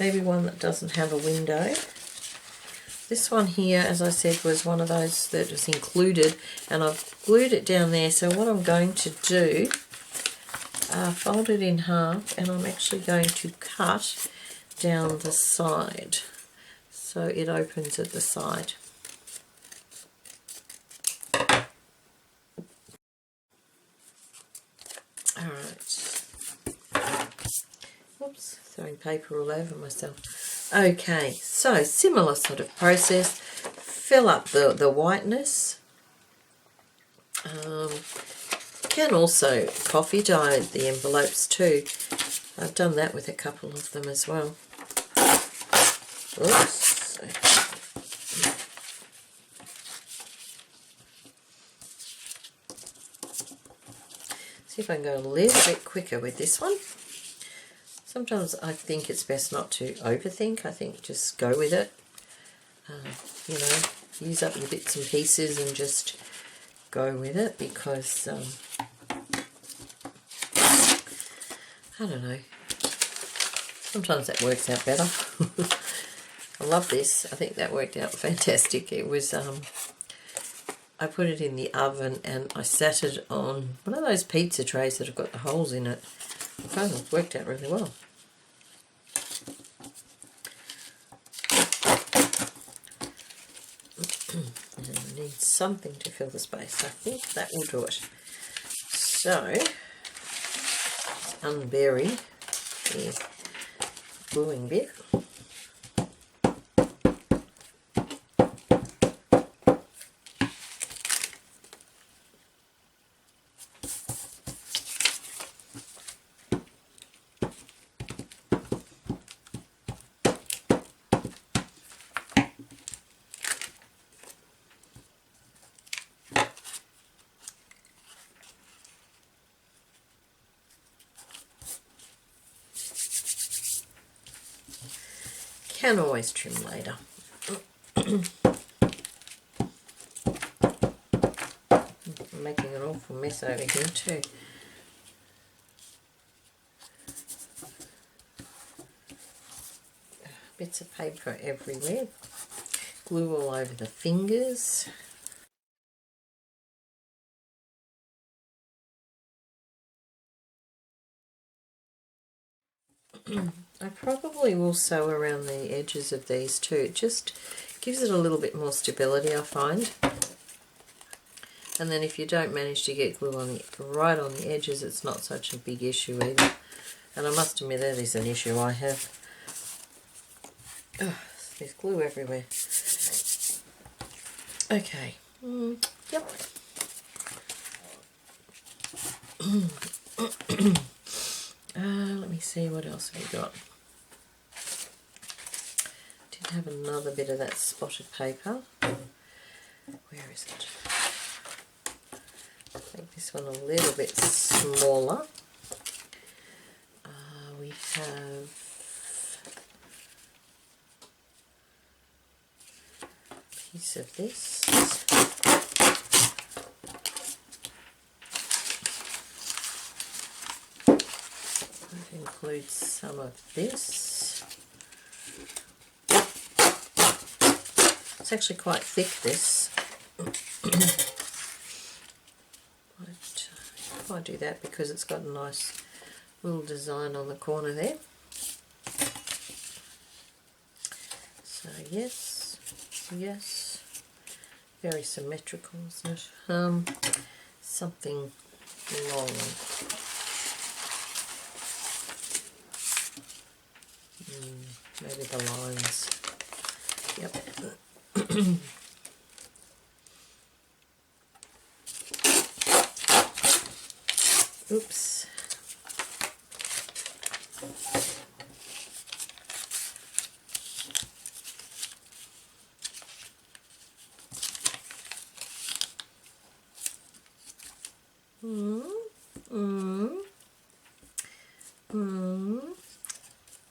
maybe one that doesn't have a window. This one here, as I said, was one of those that was included, and I've glued it down there. So what I'm going to do, fold it in half, and I'm actually going to cut down the side so it opens at the side. Alright. Oops, throwing paper all over myself. Okay, so similar sort of process. Fill up the whiteness. Can also coffee dye the envelopes too. I've done that with a couple of them as well. Oops. See if I can go a little bit quicker with this one. Sometimes I think it's best not to overthink. I think just go with it. You know, use up your bits and pieces and just go with it, because I don't know. Sometimes that works out better. I love this. I think that worked out fantastic. It was I put it in the oven and I sat it on one of those pizza trays that have got the holes in it. It worked out really well. And I need something to fill the space. I think that will do it. So, let's unbury the gluing bit. Can always trim later. I'm making an awful mess over here too. Bits of paper everywhere. Glue all over the fingers. I probably will sew around the edges of these too. It just gives it a little bit more stability, I find. And then if you don't manage to get glue on right on the edges, it's not such a big issue either. And I must admit that is an issue I have. Oh, there's glue everywhere. Okay. Yep. Let me see, what else have we got? Did have another bit of that spotted paper. Where is it? Make this one a little bit smaller. We have a piece of this. That includes some of this. It's actually quite thick, this. I do that because it's got a nice little design on the corner there. So yes, yes, very symmetrical, isn't it? Something long. Maybe the lines. Yep. Oops.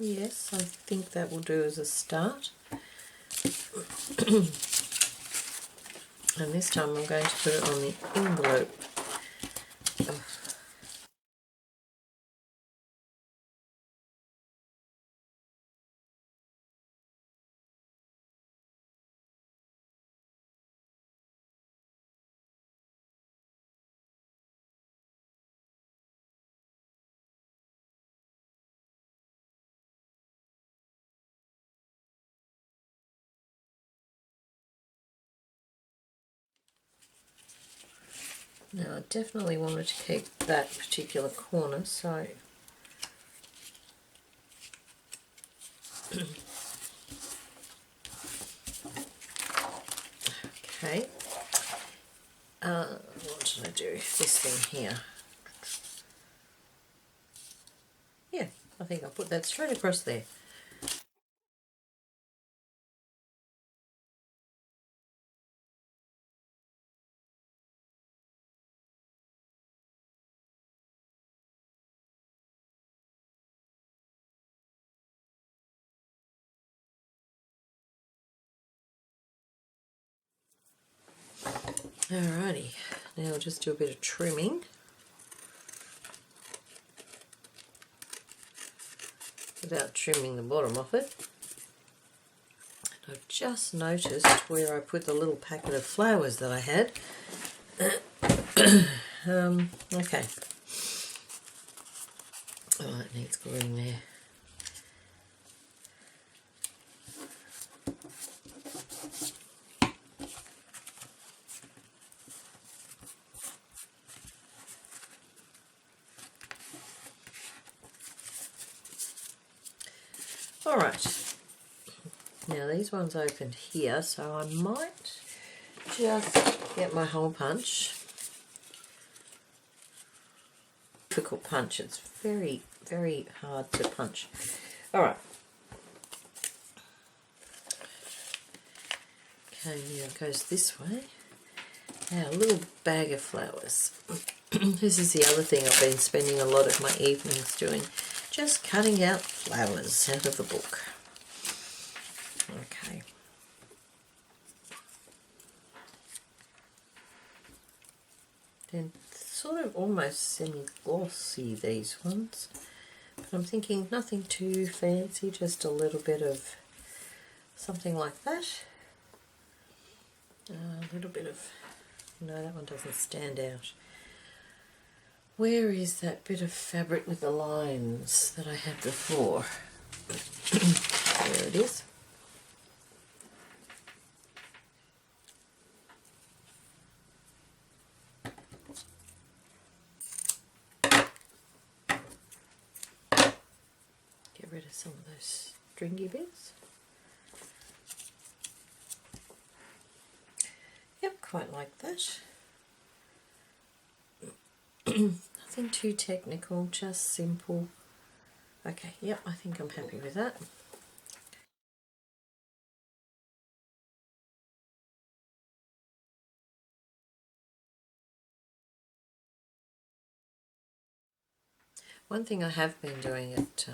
Yes, I think that will do as a start. And this time I'm going to put it on the envelope. Now I definitely wanted to keep that particular corner, so okay. What did I do? This thing here. Yeah, I think I'll put that straight across there. Alrighty, now I'll just do a bit of trimming without trimming the bottom off it. And I've just noticed where I put the little packet of flowers that I had. Okay. Oh, it needs gluing there. Alright, now these ones opened here, so I might just get my hole punch. Difficult punch, it's very, very hard to punch. Alright. Okay, now it goes this way. Now a little bag of flowers. This is the other thing I've been spending a lot of my evenings doing. Just cutting out flowers out of the book. Okay. They're sort of almost semi-glossy, these ones. But I'm thinking nothing too fancy, just a little bit of something like that. A little bit of... No, that one doesn't stand out. Where is that bit of fabric with the lines that I had before? There it is. Get rid of some of those stringy bits. Yep, quite like that. Nothing too technical, just simple. Okay, yep, I think I'm happy with that. One thing I have been doing at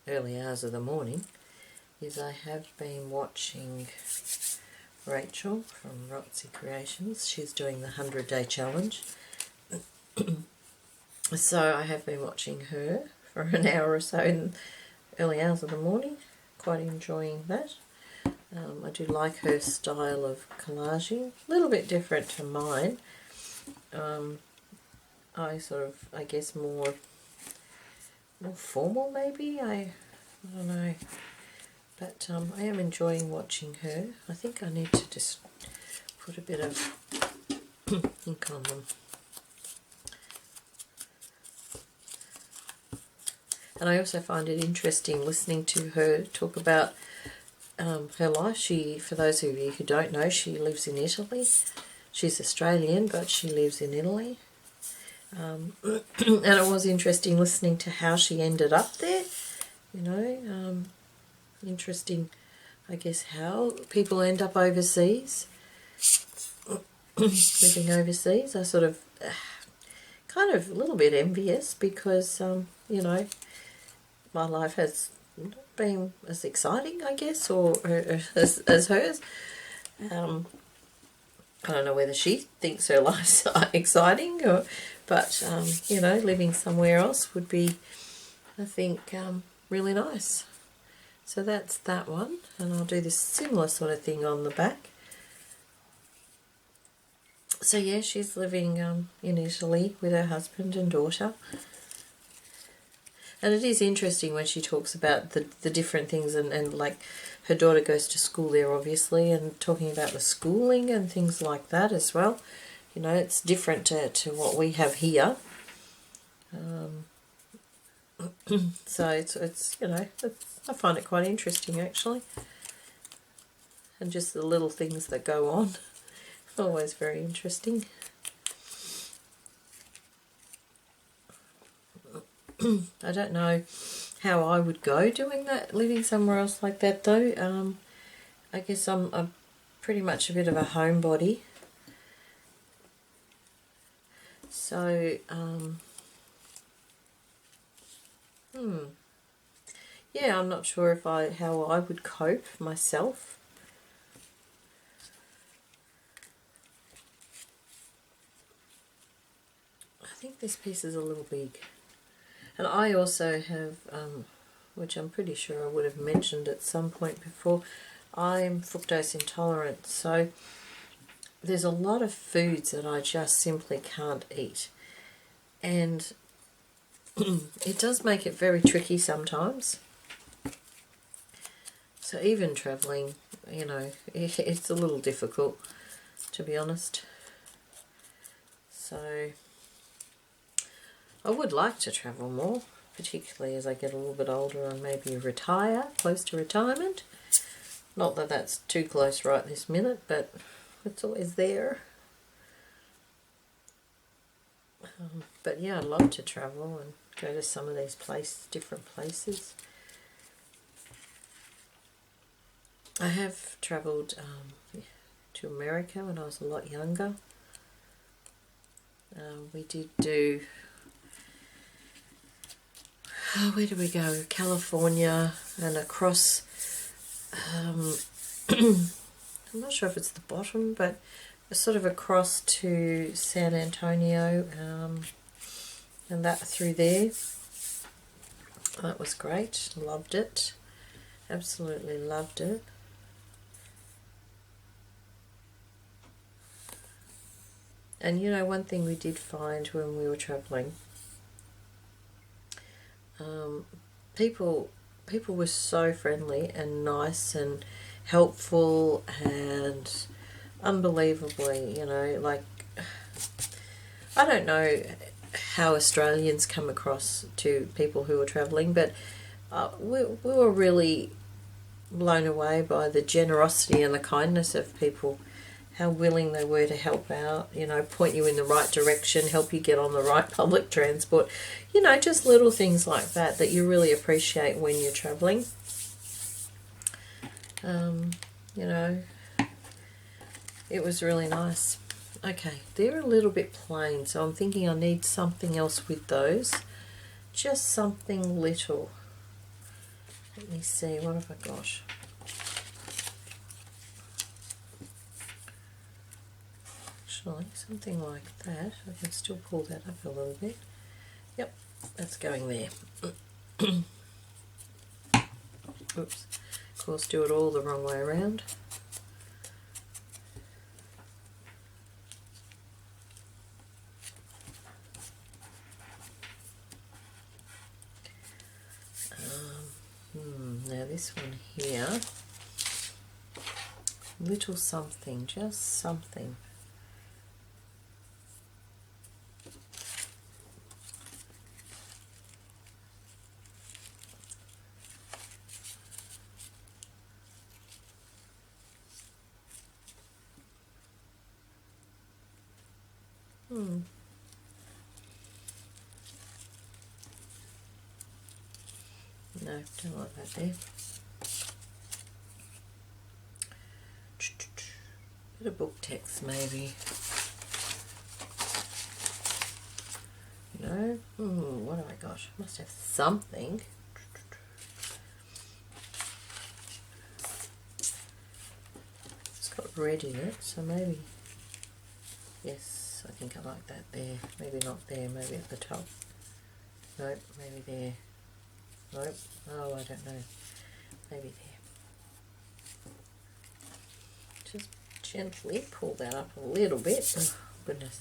early hours of the morning is I have been watching Rachel from Rotsy Creations. She's doing the 100-day challenge. So I have been watching her for an hour or so in early hours of the morning. Quite enjoying that. I do like her style of collaging. A little bit different to mine. I sort of, I guess, more formal maybe. I don't know. But I am enjoying watching her. I think I need to just put a bit of ink on them. And I also find it interesting listening to her talk about her life. She, for those of you who don't know, she lives in Italy. She's Australian, but she lives in Italy. And it was interesting listening to how she ended up there. You know, interesting, I guess, how people end up overseas, living overseas. I sort of kind of a little bit envious because, you know, my life has not been as exciting, I guess, or as hers. I don't know whether she thinks her life's exciting, but, you know, living somewhere else would be, I think, really nice. So that's that one, and I'll do this similar sort of thing on the back. So yeah, she's living in Italy with her husband and daughter. And it is interesting when she talks about the different things, and like her daughter goes to school there obviously, and talking about the schooling and things like that as well. You know, it's different to what we have here. So it's you know, I find it quite interesting actually. And just the little things that go on. Always very interesting. I don't know how I would go doing that, living somewhere else like that though. I guess I'm pretty much a bit of a homebody. So, yeah, I'm not sure if how I would cope myself. I think this piece is a little big. And I also have, which I'm pretty sure I would have mentioned at some point before, I'm fructose intolerant. So there's a lot of foods that I just simply can't eat. And it does make it very tricky sometimes. So even travelling, you know, it's a little difficult, to be honest. So I would like to travel more, particularly as I get a little bit older and maybe retire, close to retirement. Not that that's too close right this minute, but it's always there. But yeah, I'd love to travel and go to some of these places, different places. I have travelled to America when I was a lot younger. We did do, where did we go? California and across, I'm not sure if it's the bottom, but sort of across to San Antonio and that through there. That was great, loved it, absolutely loved it. And you know, one thing we did find when we were travelling, people were so friendly and nice and helpful and unbelievably, you know, like, I don't know how Australians come across to people who are travelling, but we were really blown away by the generosity and the kindness of people, how willing they were to help out, you know, point you in the right direction, help you get on the right public transport, you know, just little things like that that you really appreciate when you're travelling. You know, it was really nice. Okay, they're a little bit plain, so I'm thinking I need something else with those. Just something little. Let me see, what have I got? Actually, something like that. I can still pull that up a little bit. Yep, that's going there. Oops. Of course, do it all the wrong way around. Now this one here, little something, just something. No, don't like that there. Bit of book text maybe. No? What have I got? Must have something. It's got red in it, so maybe. Yes, I think I like that there. Maybe not there, maybe at the top. Nope, maybe there. Nope. Oh, I don't know. Maybe there. Just gently pull that up a little bit. Oh, goodness.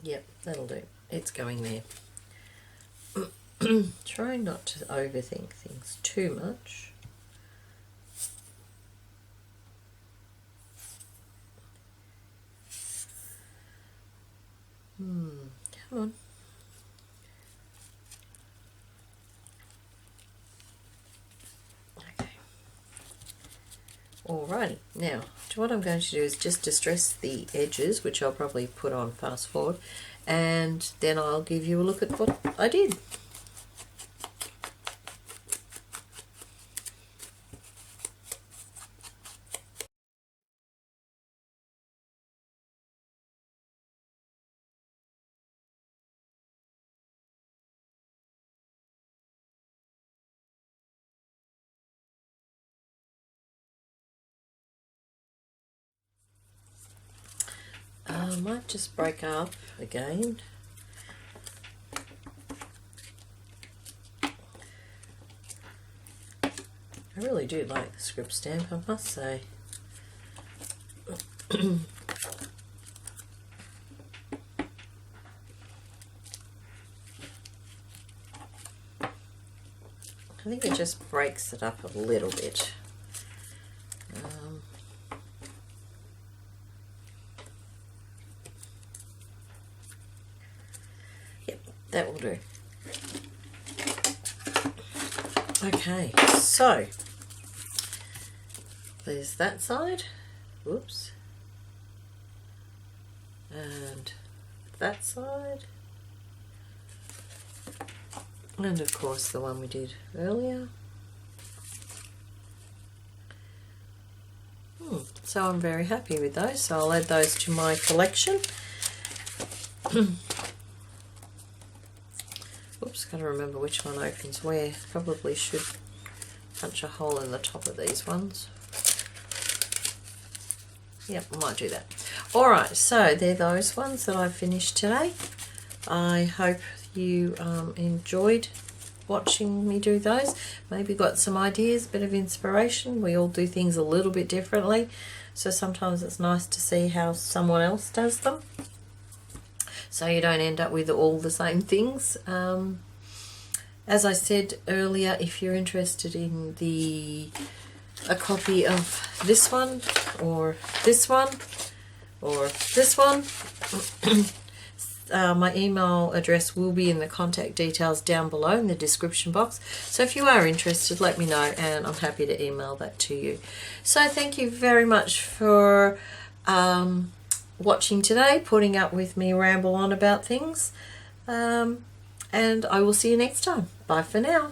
Yep, that'll do. It's going there. Try not to overthink things too much. Come on. Okay. Alrighty, now what I'm going to do is just distress the edges, which I'll probably put on fast forward, and then I'll give you a look at what I did. I might just break up again. I really do like the script stamp, I must say. I think it just breaks it up a little bit. Yep, that will do. Okay, so there's that side. Whoops. And that side. And of course the one we did earlier. So I'm very happy with those, so I'll add those to my collection. Oops, got to remember which one opens where. Probably should punch a hole in the top of these ones. Yep, I might do that. Alright, so they're those ones that I finished today. I hope you enjoyed watching me do those. Maybe got some ideas, a bit of inspiration. We all do things a little bit differently, so sometimes it's nice to see how someone else does them, so you don't end up with all the same things. As I said earlier, if you're interested in a copy of this one or this one or this one, my email address will be in the contact details down below in the description box. So if you are interested, let me know and I'm happy to email that to you. So thank you very much for watching today, putting up with me ramble on about things. And I will see you next time. Bye for now.